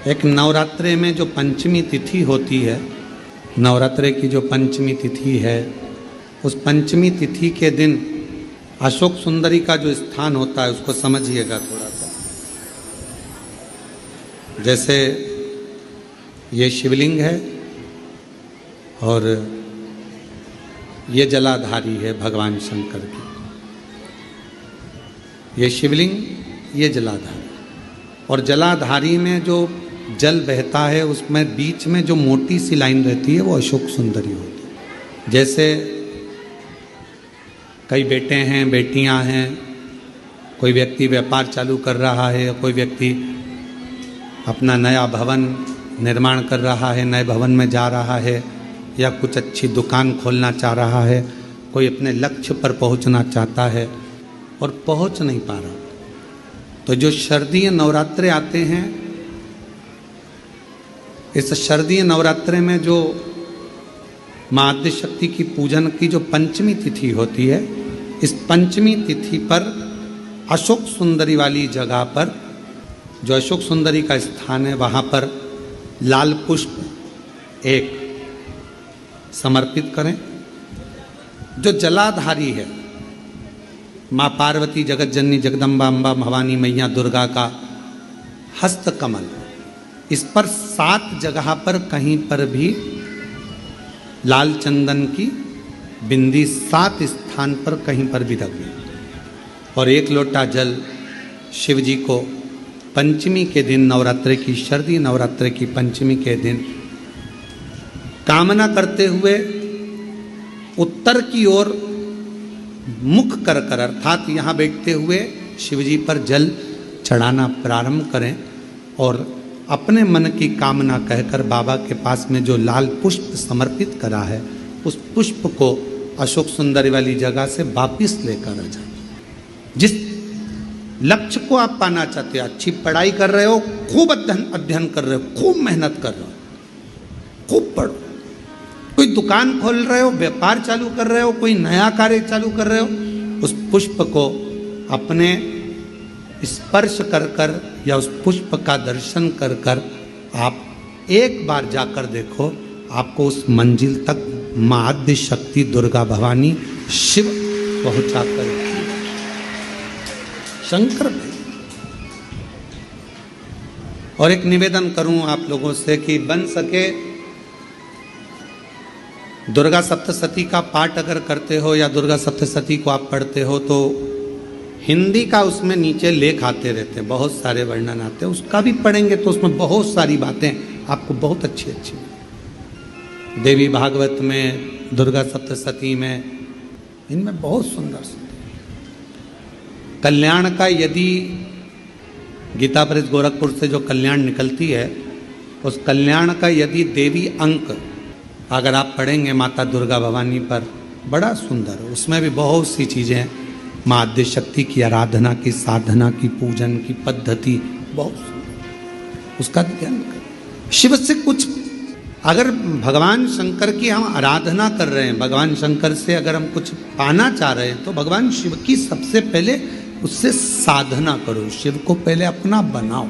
एक नवरात्रे में जो पंचमी तिथि होती है, नवरात्रे की जो पंचमी तिथि है, उस पंचमी तिथि के दिन अशोक सुंदरी का जो स्थान होता है उसको समझिएगा थोड़ा सा। जैसे ये शिवलिंग है और ये जलाधारी है भगवान शंकर की। ये शिवलिंग, ये जलाधारी, और जलाधारी में जो जल बहता है उसमें बीच में जो मोटी सी लाइन रहती है वो अशोक सुंदरी होती है। जैसे कई बेटे हैं, बेटियां हैं, कोई व्यक्ति व्यापार चालू कर रहा है, कोई व्यक्ति अपना नया भवन निर्माण कर रहा है, नए भवन में जा रहा है, या कुछ अच्छी दुकान खोलना चाह रहा है, कोई अपने लक्ष्य पर पहुंचना चाहता है और पहुंच नहीं पा रहा, तो जो शारदीय नवरात्रे आते हैं, इस शारदीय नवरात्रे में जो माँ आद्यशक्ति की पूजन की जो पंचमी तिथि होती है, इस पंचमी तिथि पर अशोक सुंदरी वाली जगह पर, जो अशोक सुंदरी का स्थान है, वहाँ पर लाल पुष्प एक समर्पित करें। जो जलाधारी है, माँ पार्वती, जगत जननी, जगदम्बा, अम्बा, भवानी मैया दुर्गा का हस्त कमल, इस पर 7 जगह पर कहीं पर भी लाल चंदन की बिंदी 7 स्थान पर कहीं पर भी रख दें, और 1 लोटा जल शिव जी को पंचमी के दिन, नवरात्रे की, शारदीय नवरात्रे की पंचमी के दिन कामना करते हुए उत्तर की ओर मुख कर कर, अर्थात यहाँ बैठते हुए शिव जी पर जल चढ़ाना प्रारंभ करें, और अपने मन की कामना कहकर बाबा के पास में जो लाल पुष्प समर्पित करा है, उस पुष्प को अशोक सुंदरी वाली जगह से वापिस लेकर आ जाए। जिस लक्ष्य को आप पाना चाहते हो, अच्छी पढ़ाई कर रहे हो, खूब अध्ययन कर रहे हो, खूब मेहनत कर रहे हो, खूब पढ़ो, कोई दुकान खोल रहे हो, व्यापार चालू कर रहे हो, कोई नया कार्य चालू कर रहे हो, उस पुष्प को अपने स्पर्श कर कर या उस पुष्प का दर्शन कर कर आप एक बार जाकर देखो, आपको उस मंजिल तक माँ आद्यशक्ति दुर्गा भवानी शिव पहुंचा कर शंकर भाई। और एक निवेदन करूं आप लोगों से कि बन सके दुर्गा सप्तशती का पाठ अगर करते हो या दुर्गा सप्तशती को आप पढ़ते हो, तो हिंदी का उसमें नीचे लेख आते रहते हैं, बहुत सारे वर्णन आते हैं, उसका भी पढ़ेंगे तो उसमें बहुत सारी बातें आपको बहुत अच्छी अच्छी, देवी भागवत में, दुर्गा सप्तशती में, इनमें बहुत सुंदर सुंदर कल्याण का, यदि गीता प्रेस गोरखपुर से जो कल्याण निकलती है, उस कल्याण का यदि देवी अंक अगर आप पढ़ेंगे माता दुर्गा भवानी पर, बड़ा सुंदर है, उसमें भी बहुत सी चीज़ें हैं, माँ आद्यशक्ति की आराधना की, साधना की, पूजन की पद्धति बहुत सुंदर, उसका ध्यान करें। शिव से कुछ, अगर भगवान शंकर की हम आराधना कर रहे हैं, भगवान शंकर से अगर हम कुछ पाना चाह रहे हैं, तो भगवान शिव की सबसे पहले उससे साधना करो, शिव को पहले अपना बनाओ।